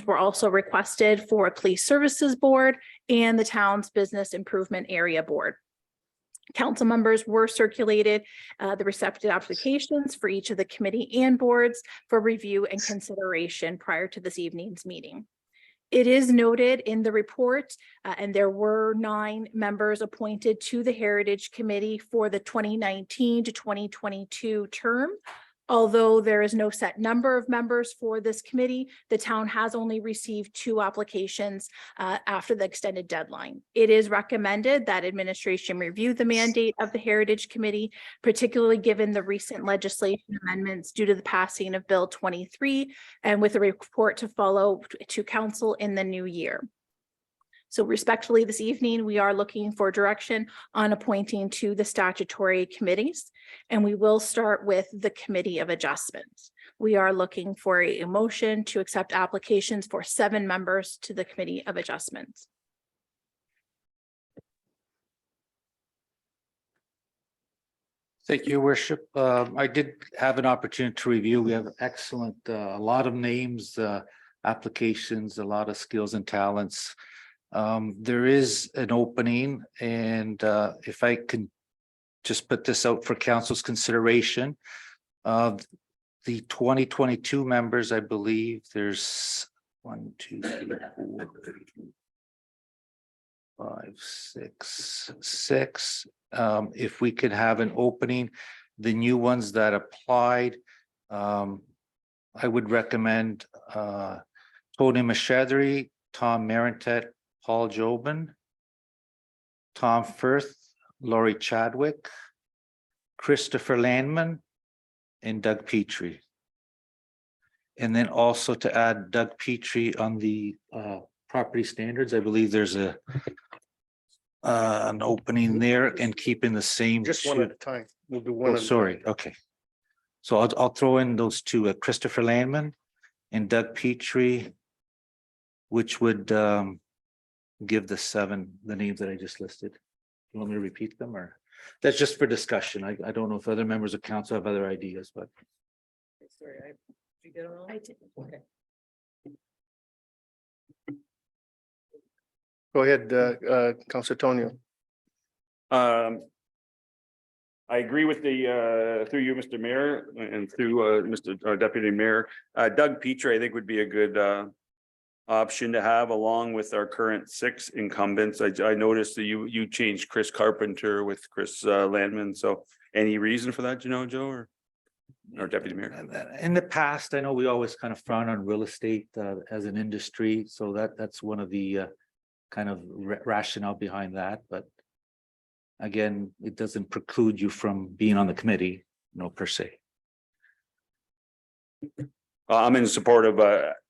were also requested for a police services board and the town's business improvement area board. Council members were circulated the respective applications for each of the committee and boards for review and consideration prior to this evening's meeting. It is noted in the report, and there were 9 members appointed to the Heritage Committee for the 2019 to 2022 term. Although there is no set number of members for this committee, the town has only received 2 applications after the extended deadline. It is recommended that administration review the mandate of the Heritage Committee, particularly given the recent legislation amendments due to the passing of Bill 23, and with a report to follow to council in the new year. So respectfully, this evening, we are looking for direction on appointing to the statutory committees, and we will start with the Committee of Adjustments. We are looking for a motion to accept applications for 7 members to the Committee of Adjustments. Thank you, Your Worship. I did have an opportunity to review. We have excellent, a lot of names, applications, a lot of skills and talents. There is an opening, and if I can just put this out for council's consideration, the 2022 members, I believe there's 1, 2, 3, 4, 5, 6, 6. If we could have an opening, the new ones that applied, I would recommend Tony Mashadri, Tom Marentet, Paul Jobin, Tom Firth, Laurie Chadwick, Christopher Landman, and Doug Petrie. And then also to add Doug Petrie on the property standards. I believe there's an opening there, and keeping the same. Just one at a time. We'll do one. Sorry. Okay. So I'll throw in those 2, Christopher Landman and Doug Petrie, which would give the 7, the names that I just listed. You want me to repeat them, or that's just for discussion? I don't know if other members of council have other ideas, but. Sorry, did you get them all? I did. Okay. Go ahead, Councilor Tonio. I agree with the through you, Mr. Mayor, and through Mr. Deputy Mayor. Doug Petrie, I think, would be a good option to have along with our current 6 incumbents. I noticed that you changed Chris Carpenter with Chris Landman. So any reason for that, you know, Joe, or Deputy Mayor? In the past, I know we always kind of frown on real estate as an industry. So that's one of the kind of rationale behind that. But again, it doesn't preclude you from being on the committee, per se. I'm in support of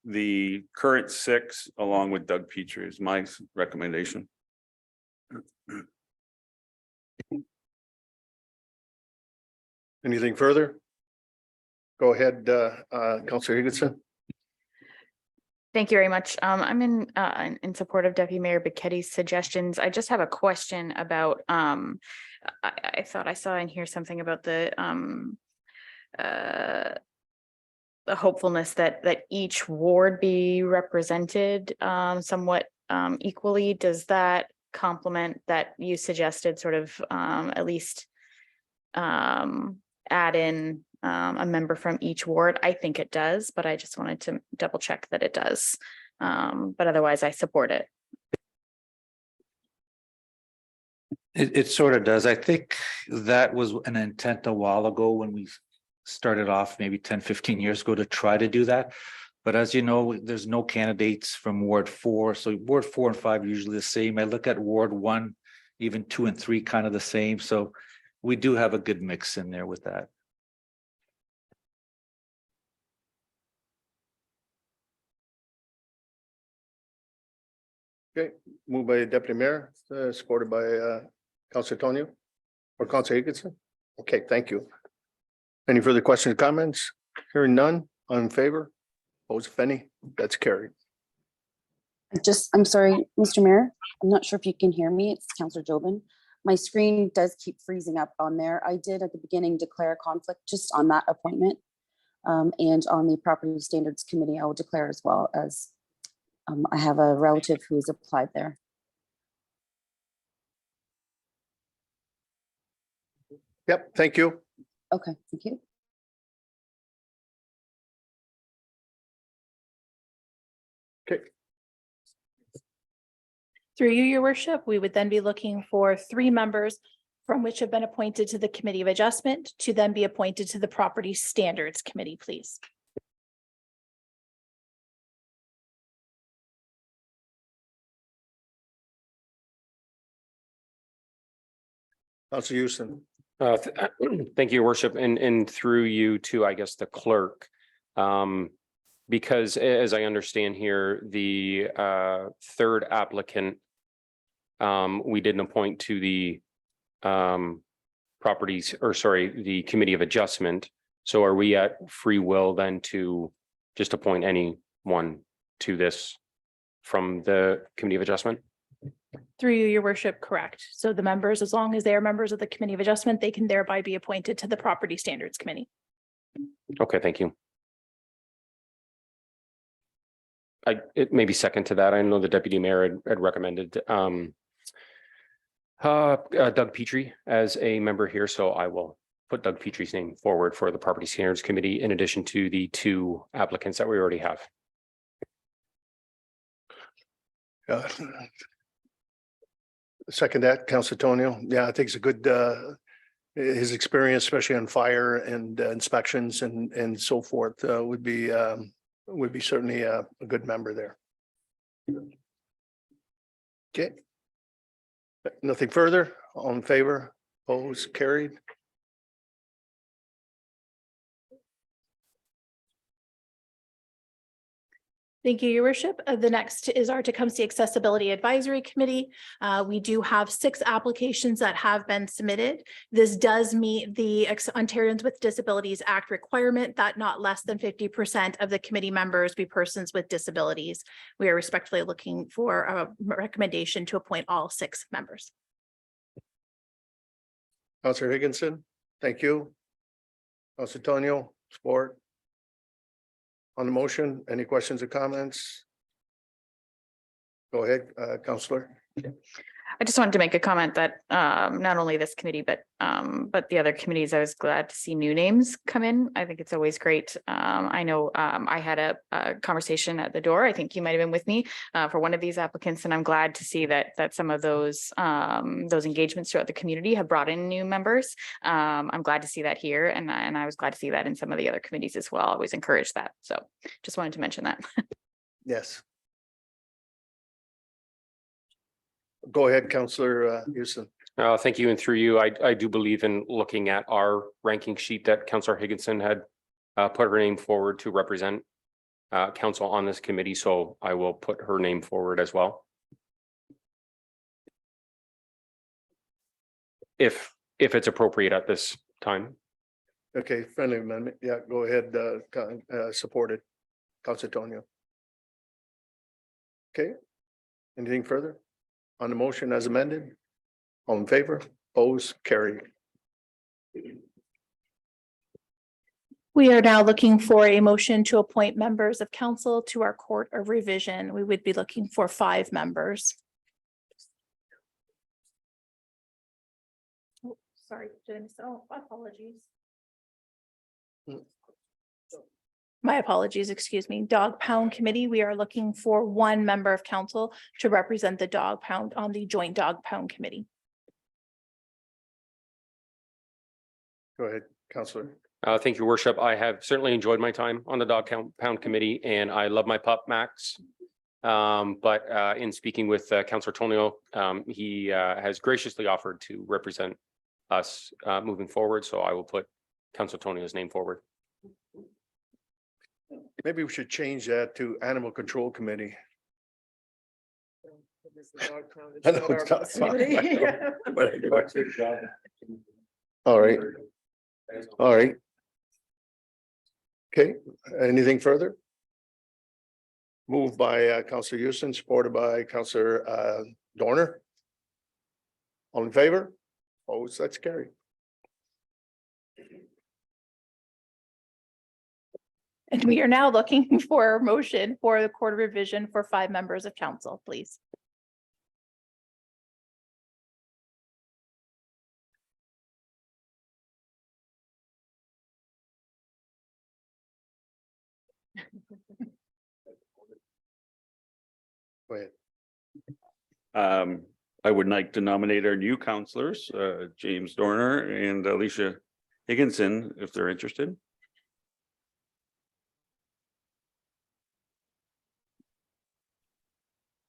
the current 6 along with Doug Petrie is my recommendation. Anything further? Go ahead, Councilor Higginson. Thank you very much. I'm in support of Deputy Mayor Bicketti's suggestions. I just have a question about I thought I saw in here something about the hopefulness that each ward be represented somewhat equally. Does that complement that you suggested, sort of at least add in a member from each ward? I think it does, but I just wanted to double check that it does. But otherwise I support it. It sort of does. I think that was an intent a while ago when we started off, maybe 10, 15 years ago, to try to do that. But as you know, there's no candidates from Ward 4. So Ward 4 and 5 are usually the same. I look at Ward 1, even 2 and 3 kind of the same. So we do have a good mix in there with that. Okay, moved by Deputy Mayor, supported by Councilor Tonio or Councilor Higginson. Okay, thank you. Any further questions or comments? Hearing none, all in favor? Opposed, if any? That's carried. I'm sorry, Mr. Mayor, I'm not sure if you can hear me. It's Councilor Jobin. My screen does keep freezing up on there. I did at the beginning declare a conflict just on that appointment. And on the Property Standards Committee, I will declare as well as I have a relative who's applied there. Yep, thank you. Okay, thank you. Okay, Through you, your worship, we would then be looking for 3 members from which have been appointed to the Committee of Adjustment to then be appointed to the Property Standards Committee, please. Councilor Houston. Thank you, your worship, and through you to, I guess, the clerk. Because as I understand here, the third applicant, we didn't appoint to the properties, or sorry, the Committee of Adjustment. So are we at free will then to just appoint anyone to this from the Committee of Adjustment? Through you, your worship, correct. So the members, as long as they are members of the Committee of Adjustment, they can thereby be appointed to the Property Standards Committee. Okay, thank you. It may be second to that. I know the deputy mayor had recommended Doug Petrie as a member here, so I will put Doug Petrie's name forward for the Property Standards Committee in addition to the 2 applicants that we already have. Second that, Councilor Tonio. Yeah, I think it's a good, his experience, especially on fire and inspections and so forth, would be certainly a good member there. Okay. Nothing further. All in favor? Opposed? Carried. Thank you, your worship. The next is our Tecumseh Accessibility Advisory Committee. We do have 6 applications that have been submitted. This does meet the Ontarians with Disabilities Act requirement that not less than 50% of the committee members be persons with disabilities. We are respectfully looking for a recommendation to appoint all 6 members. Councilor Higginson, thank you. Councilor Tonio, support. On the motion, any questions or comments? Go ahead, Councilor. I just wanted to make a comment that not only this committee, but the other committees, I was glad to see new names come in. I think it's always great. I know I had a conversation at the door. I think you might have been with me for one of these applicants, and I'm glad to see that some of those engagements throughout the community have brought in new members. I'm glad to see that here, and I was glad to see that in some of the other committees as well. I always encourage that. So just wanted to mention that. Yes. Go ahead, Councilor Houston. Thank you, and through you, I do believe in looking at our ranking sheet that Councillor Higginson had put her name forward to represent council on this committee, so I will put her name forward as well. If it's appropriate at this time. Okay, friendly amendment. Yeah, go ahead, supported. Councilor Tonio. Okay, anything further? On the motion as amended? All in favor? Opposed? Carried. We are now looking for a motion to appoint members of council to our Court of Revision. We would be looking for 5 members. Oh, sorry, did I miss? Oh, apologies. My apologies, excuse me. Dog Pound Committee, we are looking for 1 member of council to represent the Dog Pound on the Joint Dog Pound Committee. Go ahead, Councilor. Thank you, Worship. I have certainly enjoyed my time on the Dog Pound Committee, and I love my pup, Max. But in speaking with Councillor Tonio, he has graciously offered to represent us moving forward, so I will put Councillor Tonio's name forward. Maybe we should change that to Animal Control Committee. I know it's not fun. All right. All right. Okay, anything further? Moved by Councillor Houston, supported by Councillor Dorner. All in favor? Oh, that's carried. And we are now looking for a motion for the Court of Revision for 5 members of council, please. Go ahead. I would like to nominate our new counselors, James Dorner and Alicia Higginson, if they're interested.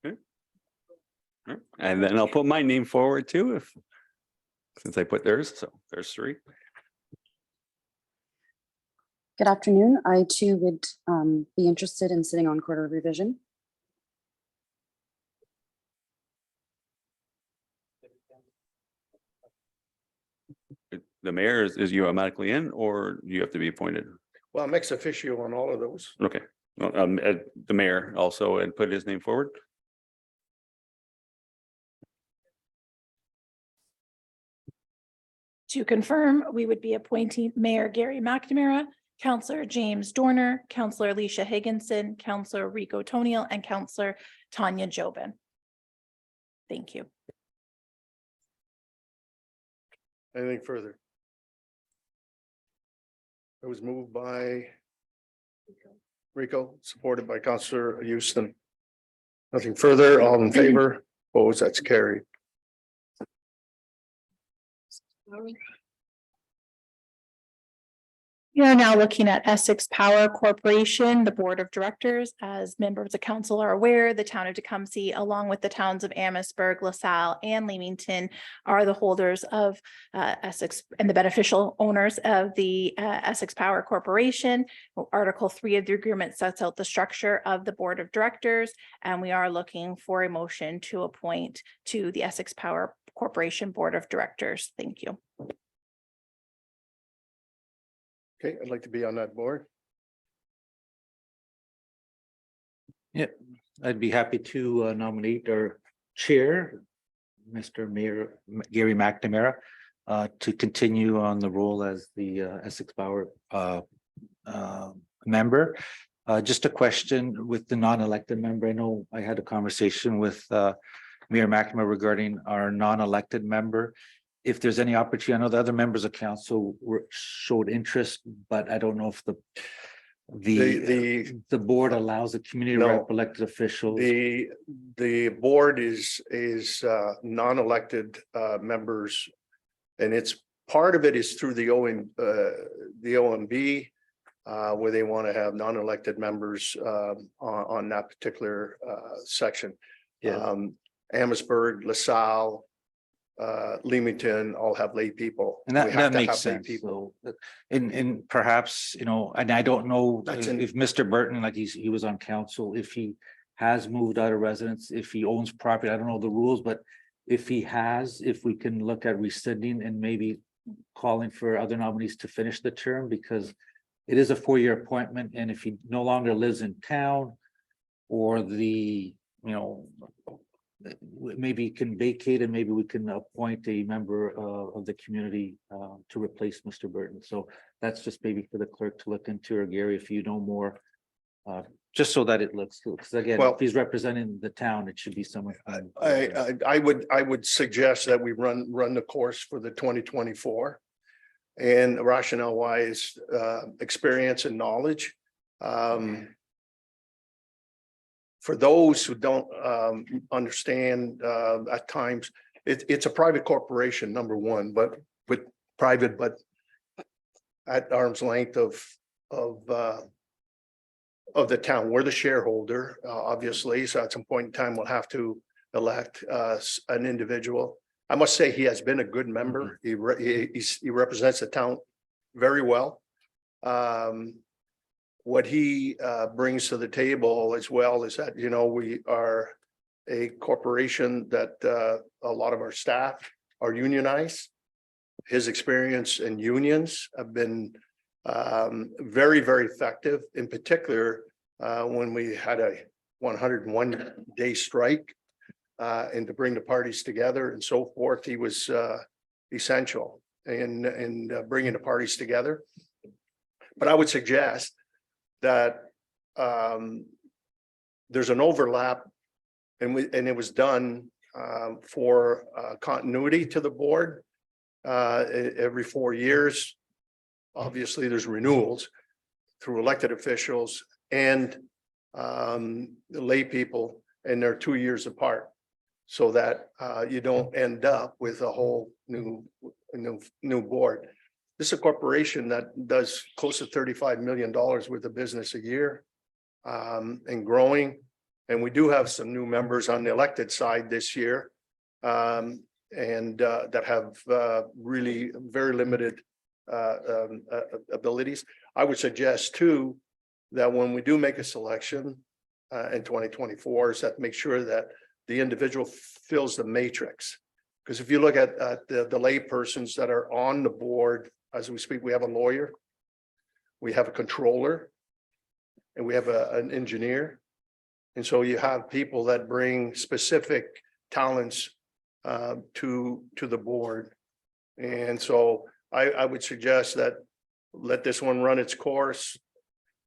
Okay. And then I'll put my name forward too, since I put theirs, so there's 3. Good afternoon. I too would be interested in sitting on Court of Revision. The mayor is you automatically in, or you have to be appointed? Well, I'm ex officio on all of those. Okay, well, the mayor also and put his name forward. To confirm, we would be appointing Mayor Gary McNamara, Councillor James Dorner, Councillor Alicia Higginson, Councillor Rico Toniel, and Councillor Tanya Jobin. Thank you. Anything further? It was moved by Rico, supported by Councillor Houston. Nothing further, all in favor, opposed, that's carried. We are now looking at Essex Power Corporation, the Board of Directors. As members of council are aware, the town of Tecumseh, along with the towns of Amherstburg, LaSalle, and Leamington, are the holders of Essex and the beneficial owners of the Essex Power Corporation. Article 3 of the agreement sets out the structure of the Board of Directors, and we are looking for a motion to appoint to the Essex Power Corporation Board of Directors. Thank you. Okay, I'd like to be on that board. Yeah, I'd be happy to nominate our chair, Mr. Mayor Gary McNamara, to continue on the role as the Essex Power member. Just a question with the non-elected member. I know I had a conversation with Mayor McNamara regarding our non-elected member. If there's any opportunity, I know the other members of council showed interest, but I don't know if the board allows the community No. rep elected officials. The board is non-elected members. And it's part of it is through the OMB, where they want to have non-elected members on that particular section. Yeah. Amherstburg, LaSalle, Leamington all have lay people. And We have that to makes have lay sense. people. So, and perhaps, you know, and I don't know That's if Mr. Burton, like he was on council, if he has moved out of residence, if he owns property, I don't know the rules, but if he has, if we can look at rescinding and maybe calling for other nominees to finish the term, because it is a 4-year appointment, and if he no longer lives in town, or maybe he can vacate and maybe we can appoint a member of the community to replace Mr. Burton. So that's just maybe for the clerk to look into, or Gary, if you know more, just so that it looks, because again, Well, if he's representing the town, it should be someone. I would suggest that we run the course for the 2024. And rationale wise, experience and knowledge. For those who don't understand, at times, it's a private corporation, number one, but with private, but at arm's length of the town. We're the shareholder, obviously, so at some point in time, we'll have to elect an individual. I must say, he has been a good member. He represents the town very well. What he brings to the table as well is that, you know, we are a corporation that a lot of our staff are unionized. His experience in unions have been very, very effective, in particular, when we had a 101-day strike and to bring the parties together and so forth. He was essential in bringing the parties together. But I would suggest that there's an overlap, and it was done for continuity to the board every 4 years. Obviously, there's renewals through elected officials and the lay people, and they're 2 years apart, so that you don't end up with a whole new board. This is a corporation that does close to $35 million worth of business a year, and growing. And we do have some new members on the elected side this year, and that have really very limited abilities. I would suggest too, that when we do make a selection in 2024, is that make sure that the individual fills the matrix. Because if you look at the lay persons that are on the board, as we speak, we have a lawyer, we have a controller, and we have an engineer. And so you have people that bring specific talents to the board. And so I would suggest that let this one run its course.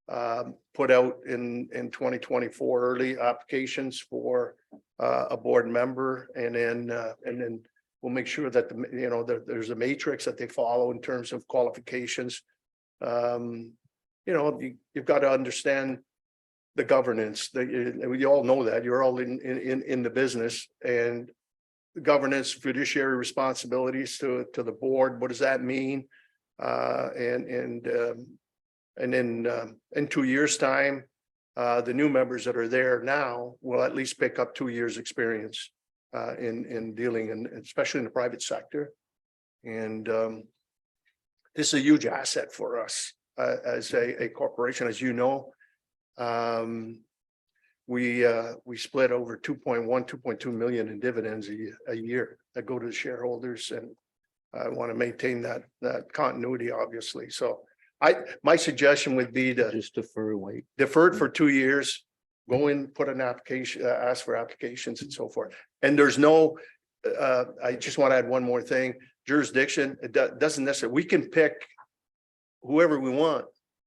Put out in 2024 early applications for a board member, and then we'll make sure that there's a matrix that they follow in terms of qualifications. You've got to understand the governance. We all know that you're all in the business, and the governance, fiduciary responsibilities to the board. What does that mean? And then in 2 years' time, the new members that are there now will at least pick up 2 years' experience in dealing, and especially in the private sector. And this is a huge asset for us as a corporation. As you know, we split over 2.2 million in dividends a year that go to the shareholders, and I want to maintain that continuity, obviously. So my suggestion would be to Just defer, wait. defer it for 2 years, go in, put an application, ask for applications and so forth. And there's no, I just want to add one more thing, jurisdiction, it doesn't necessarily, we can pick whoever we want.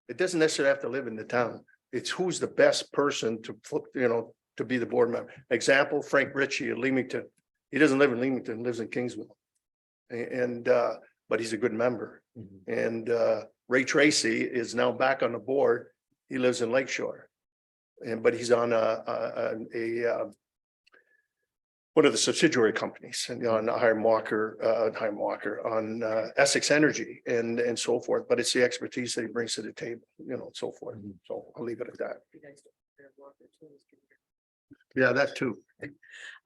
It doesn't necessarily have to live in the town. It's who's the best person to flip, to be the board member. Example, Frank Ritchie of Leamington. He doesn't live in Leamington, lives in Kingsville. And but he's a good member. And Ray Tracy is now back on the board. He lives in Lakeshore, but he's on one of the subsidiary companies, and on on Essex Energy and so forth. But it's the expertise that he brings to the table, and so forth. So I'll leave it at that. Yeah, that too.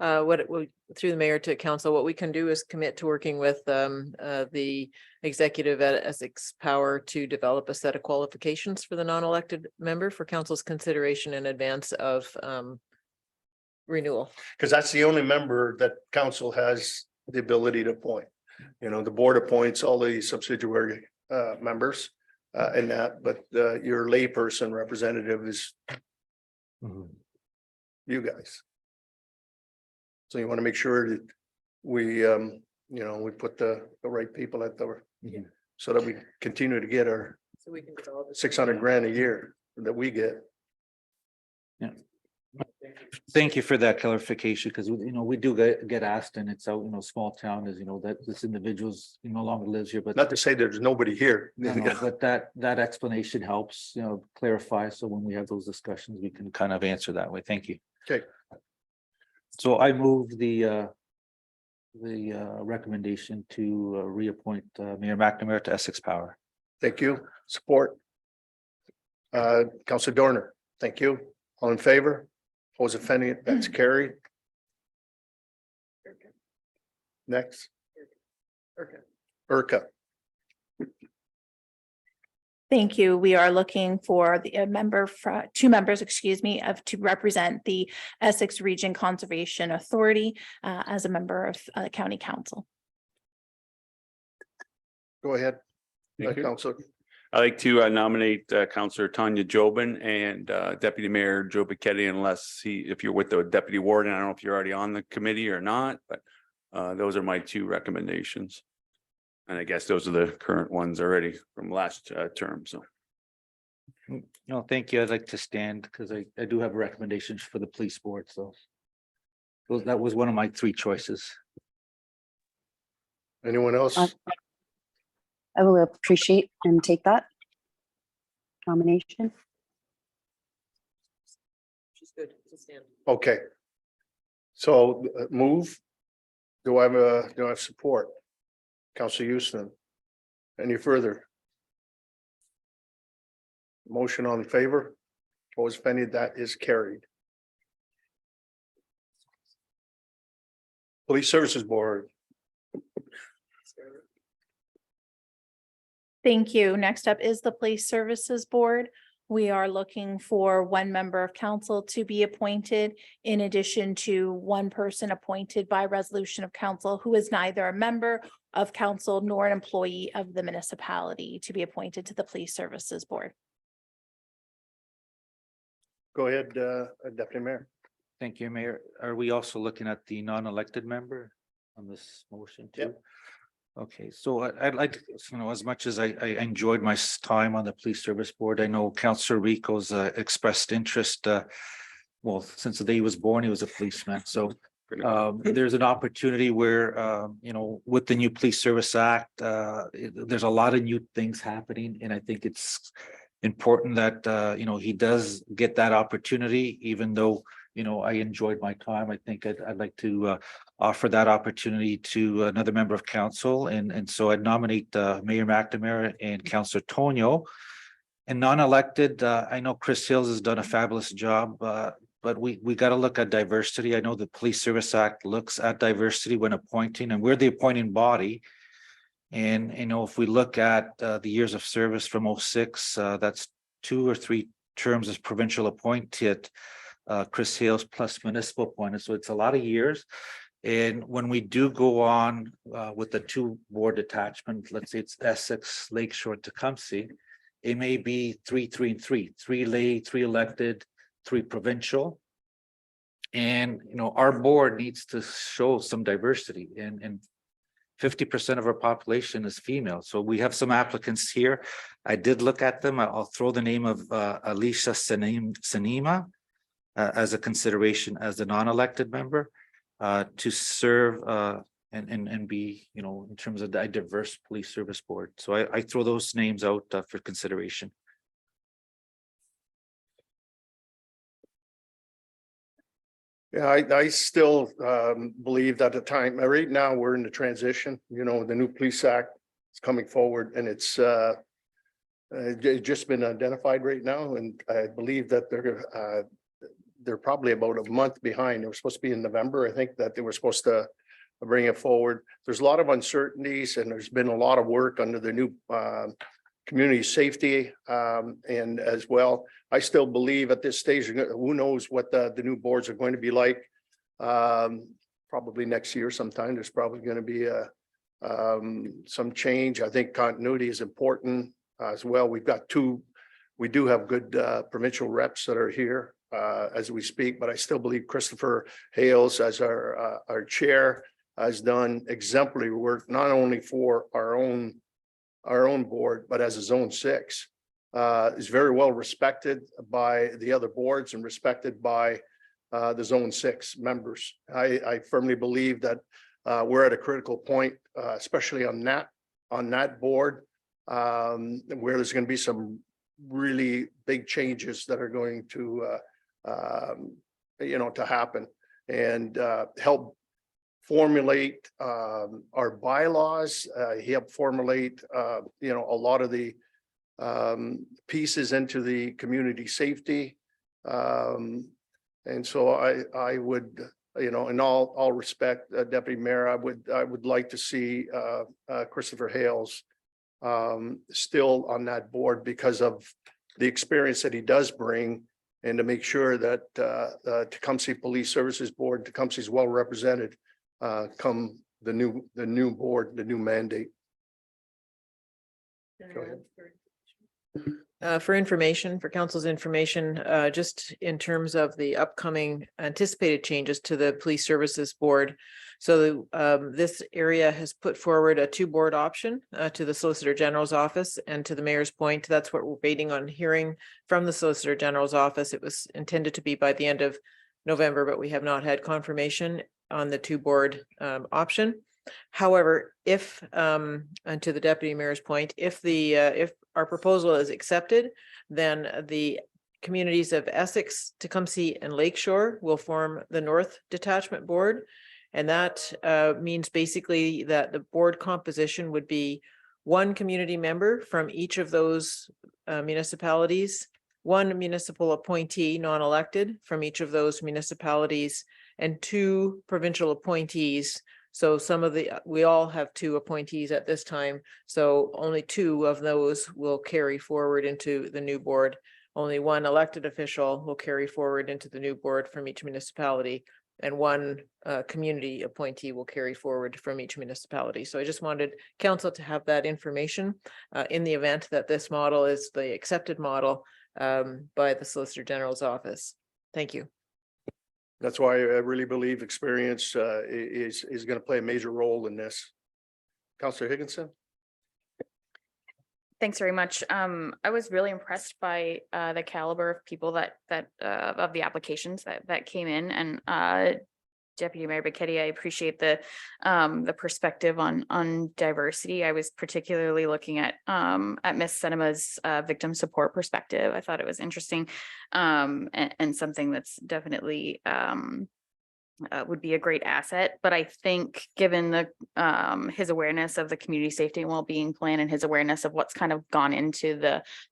Through the mayor to council, what we can do is commit to working with the executive at Essex Power to develop a set of qualifications for the non-elected member for council's consideration in advance of renewal. Because that's the only member that council has the ability to appoint. The board appoints all the subsidiary members and that, but your layperson representative is you guys. So you want to make sure that we we put the right people at the so that we continue to get our So we can develop. 600 grand a year that we get. Thank you for that clarification, because we do get asked, and it's out, small town is, that this individual's no longer lives here, but Not to say there's nobody here. but that explanation helps, clarify. So when we have those discussions, we can kind of answer that way. Thank you. Okay. So I move the recommendation to reappoint Mayor McNamara to Essex Power. Thank you. Support. Councilor Dorner, thank you. All in favor? Opposed, if any, that's carried. Next. Urca. Thank you. We are looking for the two members, to represent the Essex Region Conservation Authority as a member of County Council. Go ahead. Thank you. Councilor. I'd like to nominate Councillor Tanya Jobin and Deputy Mayor Joe Bichetti, if you're with the Deputy Warden. I don't know if you're already on the committee or not, but those are my two recommendations. And I guess those are the current ones already from last term, so. No, thank you. I'd like to stand because I do have recommendations for the police board, so. That was one of my three choices. Anyone else? I will appreciate and take that nomination. She's good. Just stand. Okay. So move. Do I have support? Councilor Houston. Any further? Motion on favor? Opposed, if any, that is carried. Police Services Board. Thank you. Next up is the Police Services Board. We are looking for one member of council to be appointed in addition to one person appointed by resolution of council who is neither a member of council nor an employee of the municipality to be appointed to the Police Services Board. Go ahead, Deputy Mayor. Thank you, Mayor. Are we also looking at the non-elected member on this motion too? Yep. Okay, so I'd like, as much as I enjoyed my time on the Police Service Board, I know Councillor Rico's expressed interest. Well, since the day he was born, he was a policeman. So there's an opportunity where, with the new Police Service Act, there's a lot of new things happening. And I think it's important that, he does get that opportunity, even though, I enjoyed my time. I think I'd like to offer that opportunity to another member of council. And so I'd nominate Mayor McNamara and Councillor Tonio. And non-elected, I know Chris Hills has done a fabulous job, but we got to look at diversity. I know the Police Service Act looks at diversity when appointing, and we're the appointing body. And, if we look at the years of service from 06, that's 2 or 3 terms as provincial appointed, Chris Hales plus municipal appointed. So it's a lot of years. And when we do go on with the 2 board detachment, let's say it's Essex, Lakeshore, Tecumseh, it may be 3, 3, and 3, 3 lay, 3 elected, 3 provincial. And, our board needs to show some diversity, and 50% of our population is female. So we have some applicants here. I did look at them. I'll throw the name of Alicia Sanima as a consideration as the non-elected member to serve and be, in terms of the diverse police service board. So I throw those names out for consideration. Yeah, I still believe that the time, right now, we're in the transition, the new police act is coming forward, and it's just been identified right now. And I believe that they're probably about a month behind. It was supposed to be in November. I think that they were supposed to bring it forward. There's a lot of uncertainties, and there's been a lot of work under the new community safety and as well. I still believe at this stage, who knows what the new boards are going to be like. Probably next year sometime, there's probably going to be some change. I think continuity is important as well. We do have good provincial reps that are here as we speak, but I still believe Christopher Hales as our chair has done exemplary work, not only for our own board, but as a Zone 6. Is very well respected by the other boards and respected by the Zone 6 members. I firmly believe that we're at a critical point, especially on that board, where there's going to be some really big changes that are going to to happen, and help formulate our bylaws. He helped formulate a lot of the pieces into the community safety. And so I would, in all respect, Deputy Mayor, I would like to see Christopher Hales still on that board because of the experience that he does bring, and to make sure that Tecumseh Police Services Board, Tecumseh is well represented come the new board, the new mandate. Go ahead. For information, for council's information, just in terms of the upcoming anticipated changes to the Police Services Board. So this area has put forward a two-board option to the Solicitor General's office, and to the mayor's point, that's what we're waiting on hearing from the Solicitor General's office. It was intended to be by the end of November, but we have not had confirmation on the two-board option. However, if, and to the deputy mayor's point, if our proposal is accepted, then the communities of Essex, Tecumseh, and Lakeshore will form the North Detachment Board. And that means basically that the board composition would be one community member from each of those municipalities, one municipal appointee, non-elected, from each of those municipalities, and two provincial appointees. So we all have two appointees at this time. So only two of those will carry forward into the new board. Only one elected official will carry forward into the new board from each municipality, and one community appointee will carry forward from each municipality. So I just wanted council to have that information in the event that this model is the accepted model by the Solicitor General's office. Thank you. That's why I really believe experience is going to play a major role in this. Councillor Higginson? Thanks very much. I was really impressed by the caliber of people that of the applications that came in, and Deputy Mayor Bichetti, I appreciate the perspective on diversity. I was particularly looking at Miss Cinema's victim support perspective. I thought it was interesting, and something that's definitely would be a great asset. But I think given the his awareness of the community safety and well-being plan, and his awareness of what's kind of gone into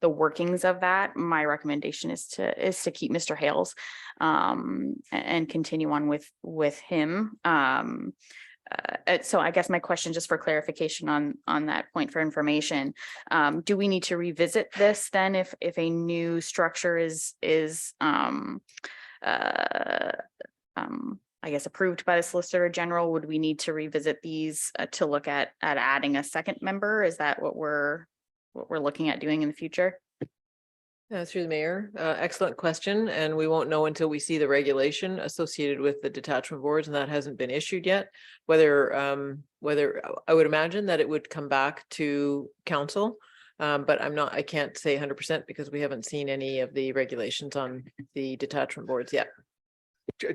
the workings of that, my recommendation is to keep Mr. Hales and continue on with him. So I guess my question, just for clarification on that point for information, do we need to revisit this then if a new structure is I guess approved by the Solicitor General? Would we need to revisit these to look at adding a second member? Is that what we're looking at doing in the future? Through the mayor, excellent question, and we won't know until we see the regulation associated with the detachment boards, and that hasn't been issued yet. Whether I would imagine that it would come back to council, but I can't say 100% because we haven't seen any of the regulations on the detachment boards yet.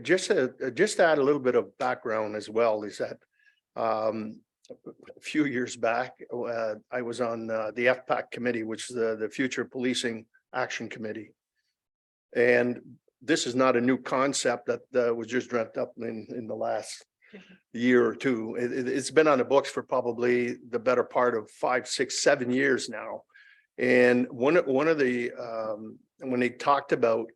Just to add a little bit of background as well, is that a few years back, I was on the FPAC committee, which is the Future Policing Action Committee. And this is not a new concept that was just dreamt up in the last year or two. It's been on the books for probably the better part of 5, 6, 7 years now. And one of the when they talked about,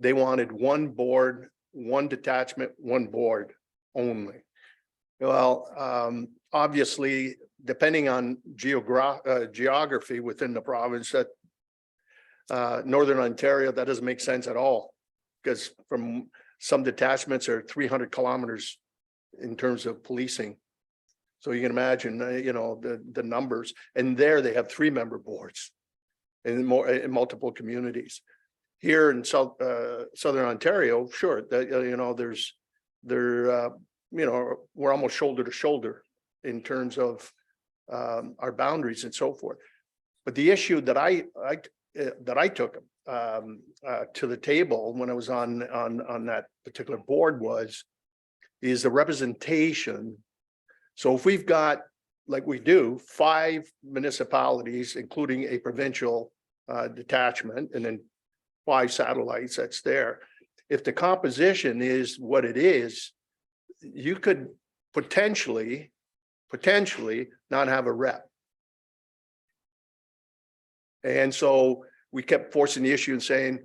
they wanted one board, one detachment, one board only. Well, obviously, depending on geography within the province, that Northern Ontario, that doesn't make sense at all, because from some detachments are 300 kilometers in terms of policing. So you can imagine, the numbers, and there they have 3-member boards in multiple communities. Here in Southern Ontario, sure, that we're almost shoulder to shoulder in terms of our boundaries and so forth. But the issue that I took to the table when I was on that particular board is the representation. So if we've got, like we do, 5 municipalities, including a provincial detachment, and then 5 satellites that's there. If the composition is what it is, you could potentially not have a rep. And so we kept forcing the issue and saying,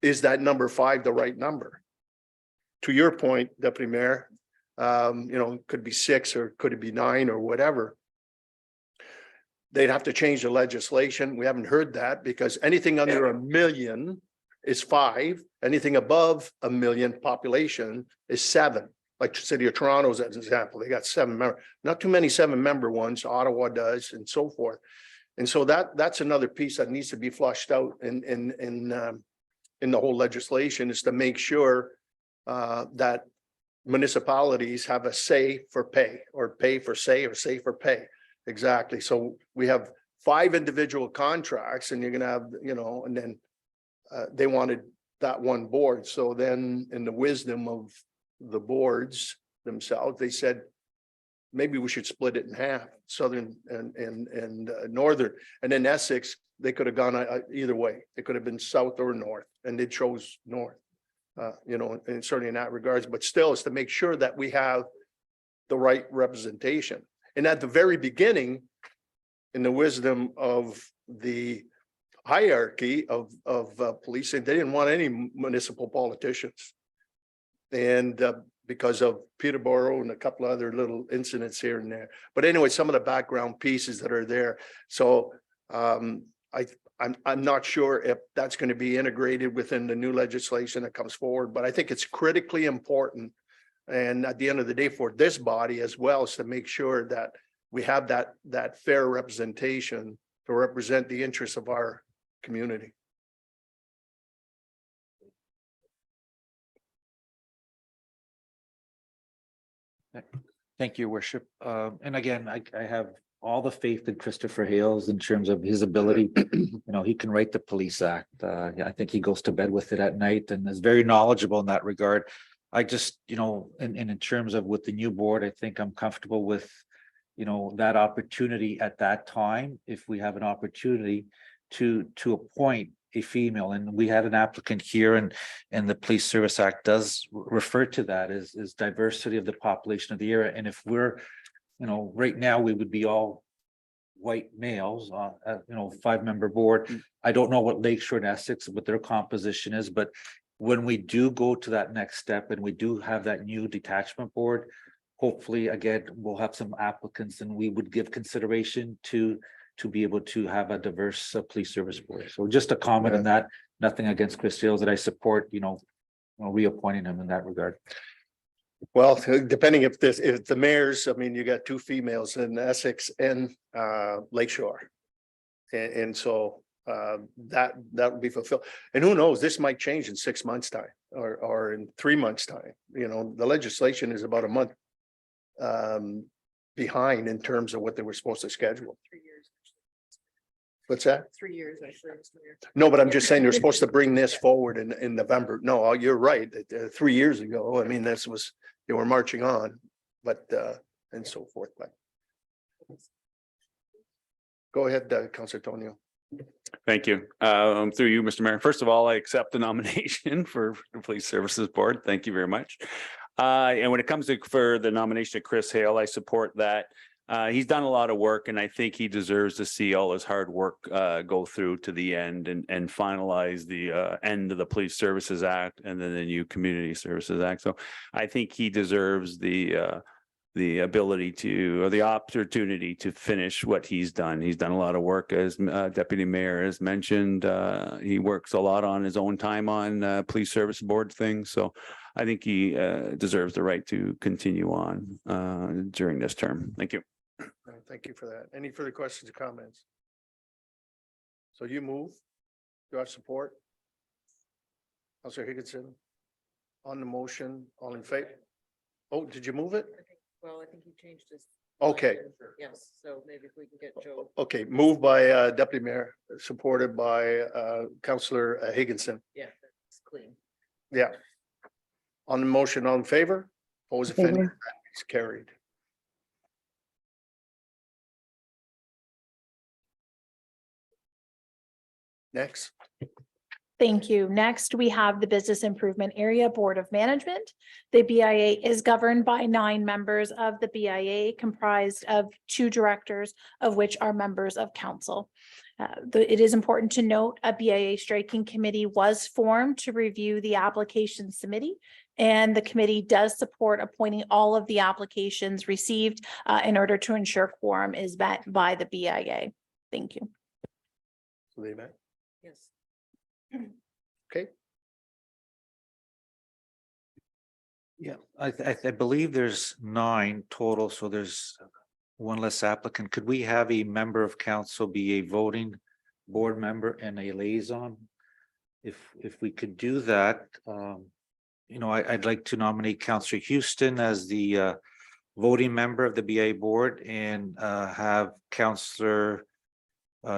is that number 5 the right number? To your point, Deputy Mayor, could be 6 or could it be 9 or whatever. They'd have to change the legislation. We haven't heard that, because anything under 1 million is 5. Anything above 1 million population is 7. Like the City of Toronto as an example, they got 7 members. Not too many 7-member ones. Ottawa does, and so forth. And so that's another piece that needs to be flushed out in the whole legislation, is to make sure that municipalities have a say for pay, or pay for say, or say for pay. Exactly. So we have 5 individual contracts, and you're gonna have, you know, and then they wanted that one board. So then, in the wisdom of the boards themselves, they said, maybe we should split it in half, southern and northern. And then Essex, they could have gone either way. It could have been south or north, and they chose north. You know, and certainly in that regards, but still, is to make sure that we have the right representation. And at the very beginning, in the wisdom of the hierarchy of policing, they didn't want any municipal politicians. And because of Peterborough and a couple of other little incidents here and there. But anyway, some of the background pieces that are there. So I'm not sure if that's going to be integrated within the new legislation that comes forward, but I think it's critically important. And at the end of the day, for this body as well, is to make sure that we have that fair representation to represent the interests of our community. Thank you, Worship. And again, I have all the faith in Christopher Hales in terms of his ability. You know, he can write the police act. Yeah, I think he goes to bed with it at night and is very knowledgeable in that regard. I just, you know, and in terms of with the new board, I think I'm comfortable with, you know, that opportunity at that time, if we have an opportunity to appoint a female. And we had an applicant here, and the Police Service Act does refer to that as diversity of the population of the area. And if we're, you know, right now we would be all white males on, you know, 5-member board. I don't know what Lakeshore and Essex, what their composition is, but when we do go to that next step and we do have that new detachment board, hopefully, again, we'll have some applicants, and we would give consideration to be able to have a diverse police service board. So just a comment on that. Nothing against Chris Hales, that I support, you know, reappointing him in that regard. Well, depending if the mayors, I mean, you got 2 females in Essex and Lakeshore. And so that would be fulfilled. And who knows, this might change in 6 months' time or in 3 months' time. You know, the legislation is about a month behind in terms of what they were supposed to schedule. 3 years. What's that? 3 years, actually. No, but I'm just saying they're supposed to bring this forward in November. No, you're right. 3 years ago, I mean, they were marching on, but and so forth. But go ahead, Councilor Tonio. Thank you. Through you, Mr. Mayor. First of all, I accept the nomination for the Police Services Board. Thank you very much. And when it comes for the nomination of Chris Hale, I support that. He's done a lot of work, and I think he deserves to see all his hard work go through to the end and finalize the end of the Police Services Act and then the new Community Services Act. So I think he deserves the ability to, or the opportunity to finish what he's done. He's done a lot of work, as Deputy Mayor has mentioned. He works a lot on his own time on Police Service Board things. So I think he deserves the right to continue on during this term. Thank you. Thank you for that. Any further questions or comments? So you move. Do I have support? Councilor Higginson? On the motion, all in favor? Oh, did you move it? Well, I think he changed his. Okay. Yes, so maybe if we can get Joe. Okay, moved by Deputy Mayor, supported by Councilor Higginson. Yeah, that's clean. Yeah. On the motion, all in favor? Opposed, if any, it's carried. Next. Thank you. Next, we have the Business Improvement Area Board of Management. The BIA is governed by 9 members of the BIA, comprised of 2 directors, of which are members of council. It is important to note a BIA striking committee was formed to review the application submitted, and the committee does support appointing all of the applications received in order to ensure quorum is met by the BIA. Thank you. Yes. Okay. Yeah, I believe there's 9 total, so there's one less applicant. Could we have a member of council be a voting board member and a liaison? If we could do that, you know, I'd like to nominate Councillor Houston as the voting member of the BIA board and have Councillor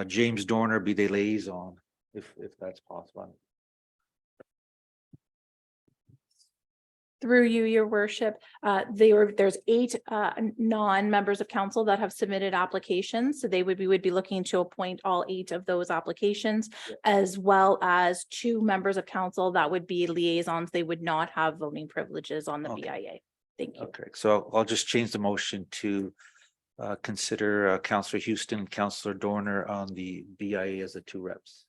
James Dorner be the liaison, if that's possible. Through you, your worship, there's 8 non-members of council that have submitted applications. So we would be looking to appoint all 8 of those applications, as well as 2 members of council that would be liaisons. They would not have voting privileges on the Okay. BIA. Thank you. Okay, so I'll just change the motion to consider Councillor Houston and Councillor Dorner on the BIA as the 2 reps.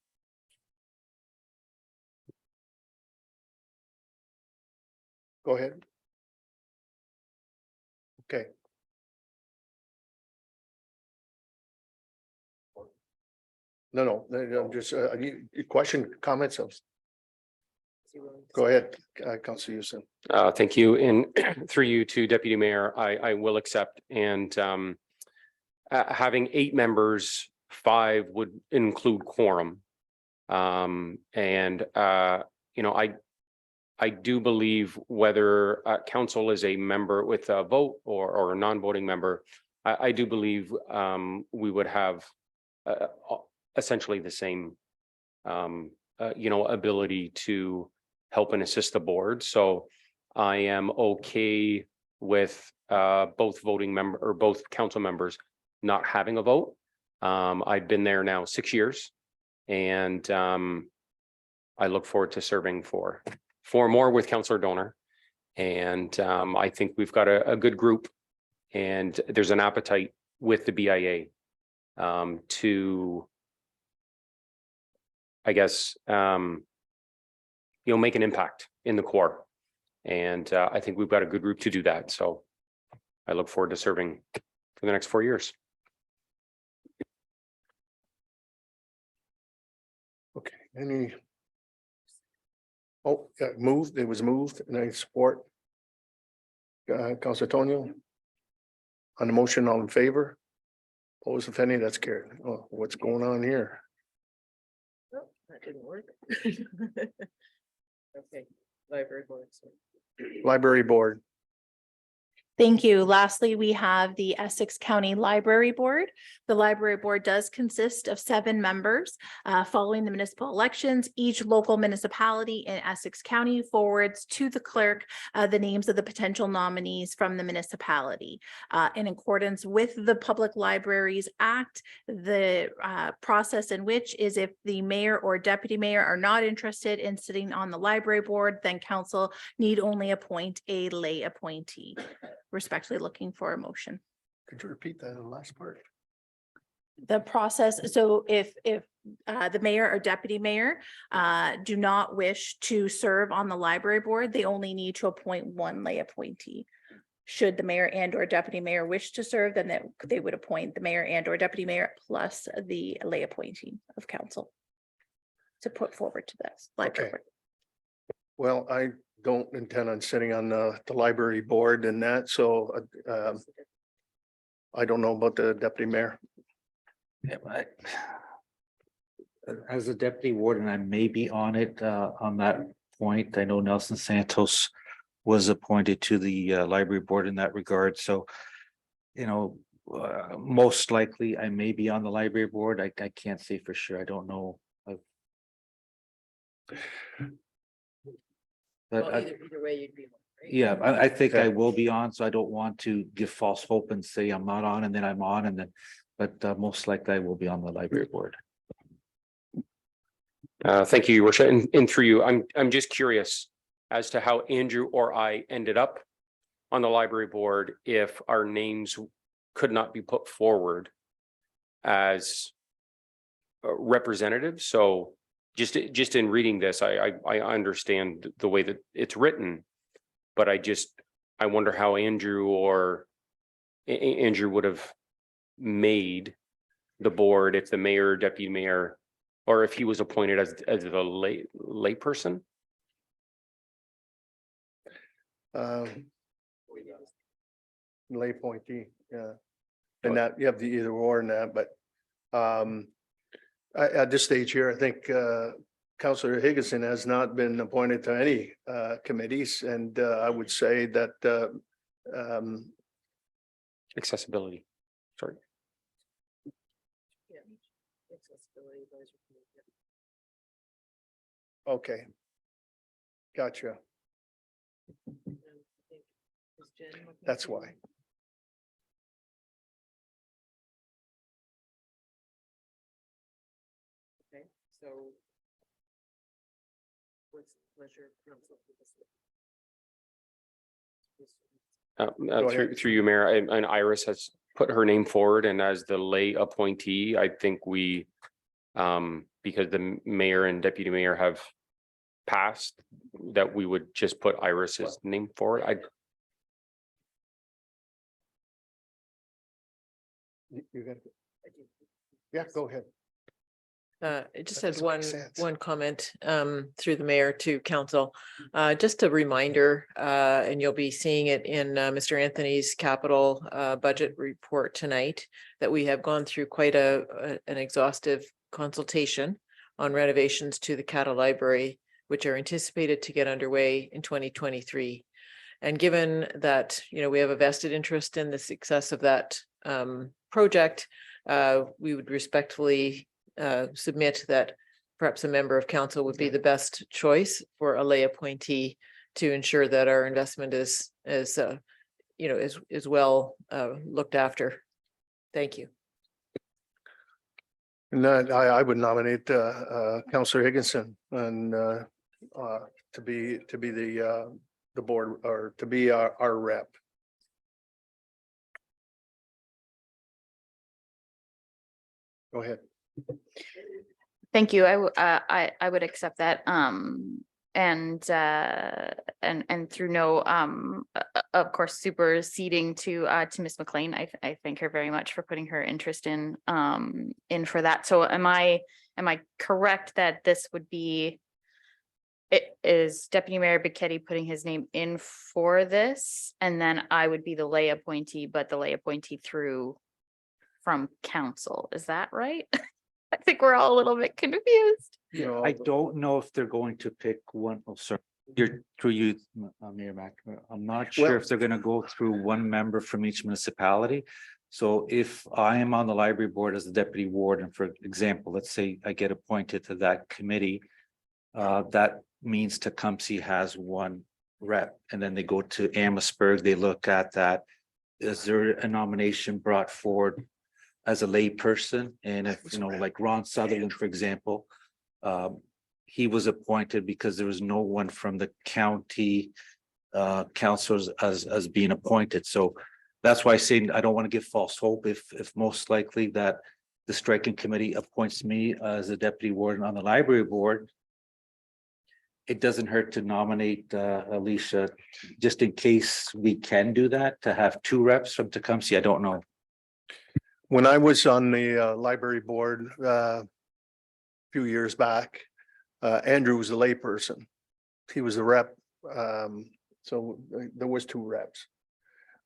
Go ahead. Okay. No, I'm just, question, comments of, go ahead, Councillor Houston. Thank you. And through you to Deputy Mayor, I will accept. And having 8 members, 5 would include quorum. You know, I do believe whether council is a member with a vote or a non-voting member, I do believe we would have essentially the same, you know, ability to help and assist the board. So I am okay with both voting member or both council members not having a vote. I've been there now 6 years, and I look forward to serving for more with Councillor Donor. And I think we've got a good group, and there's an appetite with the BIA to, I guess, you know, make an impact in the core. And I think we've got a good group to do that. So I look forward to serving for the next 4 years. Okay, any? Oh, yeah, moved, it was moved, and I support. Councillor Tonio. On the motion, all in favor? Opposed, if any, that's carried. Oh, what's going on here? Oh, that didn't work. Okay, library board. Library board, Thank you. Lastly, we have the Essex County Library Board. The library board does consist of 7 members. Following the municipal elections, each local municipality in Essex County forwards to the clerk the names of the potential nominees from the municipality. In accordance with the Public Libraries Act, the process in which is if the mayor or deputy mayor are not interested in sitting on the library board, then council need only appoint a lay appointee. Respectfully looking for a motion. could you repeat that in the last part? The process, so if the mayor or deputy mayor do not wish to serve on the library board, they only need to appoint 1 lay appointee. Should the mayor and or deputy mayor wish to serve, then they would appoint the mayor and or deputy mayor plus the lay appointee of council to put forward to this library Okay. board. Well, I don't intend on sitting on the library board and that, so I don't know about the deputy mayor. Yeah, as a deputy warden, I may be on it on that point. I know Nelson Santos was appointed to the library board in that regard. So, you know, most likely I may be on the library board. I can't say for sure. I don't know. But Well, either way, you'd be. Right? yeah, I think I Okay. will be on, so I don't want to give false hope and say I'm not on and then I'm on and then, but most likely I will be on the library board. Thank you, Your Worship. And through you, I'm just curious as to how Andrew or I ended up on the library board if our names could not be put forward as representatives. So just in reading this, I understand the way that it's written, but I wonder how Andrew would have made the board if the mayor, or deputy mayor, or if he was appointed as the lay person. Lay appointee, yeah. And that you have the either or in that, but at this stage here, I think Councillor Higginson has not been appointed to any committees, and I would say that Accessibility. Sorry. okay. Gotcha. That's why. Okay, so. What's the pleasure of council for this? Go ahead. Through you, Mayor, and Iris has put her name forward, and as the lay appointee, I think we, because the mayor and deputy mayor have passed, that we would just put Iris's name forward. You got it. Yeah, go ahead. I just That had doesn't make sense. one comment through the mayor to council. Just a reminder, and you'll be seeing it in Mr. Anthony's capital budget report tonight, that we have gone through quite an exhaustive consultation on renovations to the Cattle Library, which are anticipated to get underway in 2023. And given that, you know, we have a vested interest in the success of that project, we would respectfully submit that perhaps a member of council would be the best choice for a lay appointee to ensure that our investment is well looked after. Thank you. And I would nominate Councillor Higginson and to be the board, or to be our rep. Go ahead. Thank you. I would accept that. And through no, of course, superseding to Ms. McLean. I thank her very much for putting her interest in for that. So am I correct that this would be, it is Deputy Mayor Bichetti putting his name in for this, and then I would be the lay appointee, but the lay appointee from council. Is that right? I think we're all a little bit confused. I don't know if they're going to pick one. Oh, sorry. You're through you, Mayor Mac. I'm not sure Well- if they're gonna go through one member from each municipality. So if I am on the library board as the deputy warden, for example, let's say I get appointed to that committee. That means Tecumseh has one rep, and then they go to Amherstburg, they look at that. Is there a nomination brought forward as a lay person? And if, you know, like Ron Sutherland, for example, he was appointed because there was no one from the county councils as being appointed. So that's why I say I don't want to give false hope if most likely that the striking committee appoints me as a deputy warden on the library board. It doesn't hurt to nominate Alicia, just in case we can do that, to have two reps from Tecumseh. I don't know. When I was on the library board few years back, Andrew was a layperson. He was the rep. So there was two reps.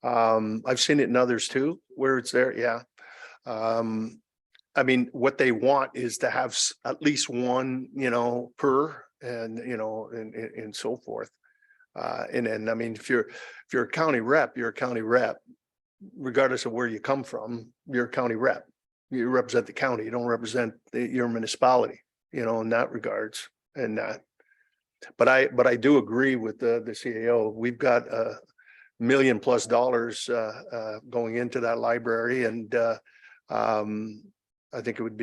I've seen it in others too, where it's there. Yeah. I mean, what they want is to have at least one, you know, per, and, you know, and so forth. And then, I mean, if you're a county rep, you're a county rep, regardless of where you come from, you're a county rep. You represent the county, you don't represent your municipality, you know, in that regards and that. But I do agree with the CAO. We've got $1 million+ going into that library, and I think it'd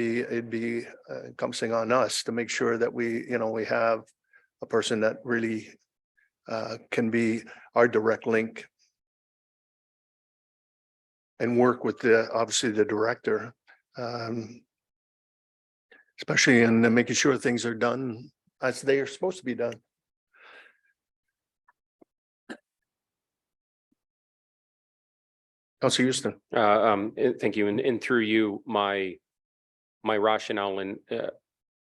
be encompassing on us to make sure that we have a person that really can be our direct link and work with obviously the director, especially in making sure things are done as they are supposed to be done. Councilor Houston. Thank you. And through you, my rationale in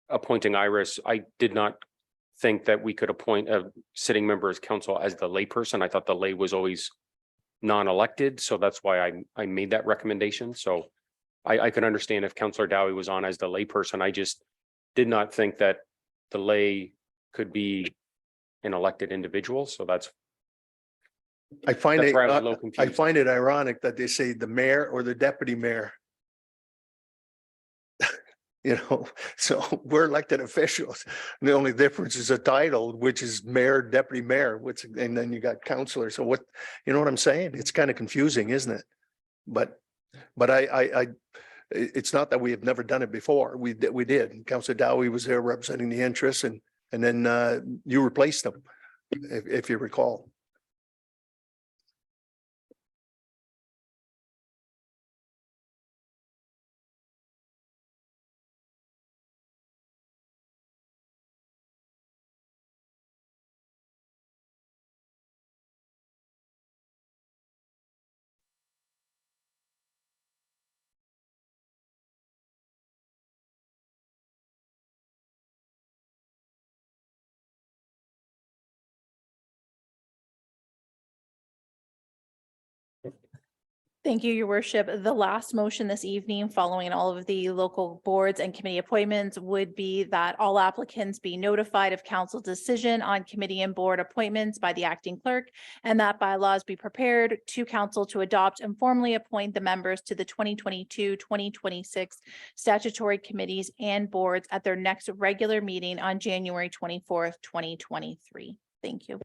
appointing Iris, I did not think that we could appoint a sitting member as council as the layperson. I thought the lay was always non-elected, so that's why I made that recommendation. So I can understand if Councillor Dowie was on as the layperson. I just did not think that the lay could be an elected individual. So that's I find That's it, where I was a little I confused. find it ironic that they say the mayor or the deputy mayor. You know, so we're elected officials. The only difference is a title, which is mayor, deputy mayor, which, and then you got counselor. So what, you know what I'm saying? It's kind of confusing, isn't it? But it's not that we have never done it before. We did. Councilor Dowie was there representing the interests, and then you replaced them, if you recall. Thank you, your worship. The last motion this evening, following all of the local boards and committee appointments, would be that all applicants be notified of council decision on committee and board appointments by the acting clerk, and that bylaws be prepared to council to adopt and formally appoint the members to the 2022-2026 statutory committees and boards at their next regular meeting on January 24th, 2023. Thank you.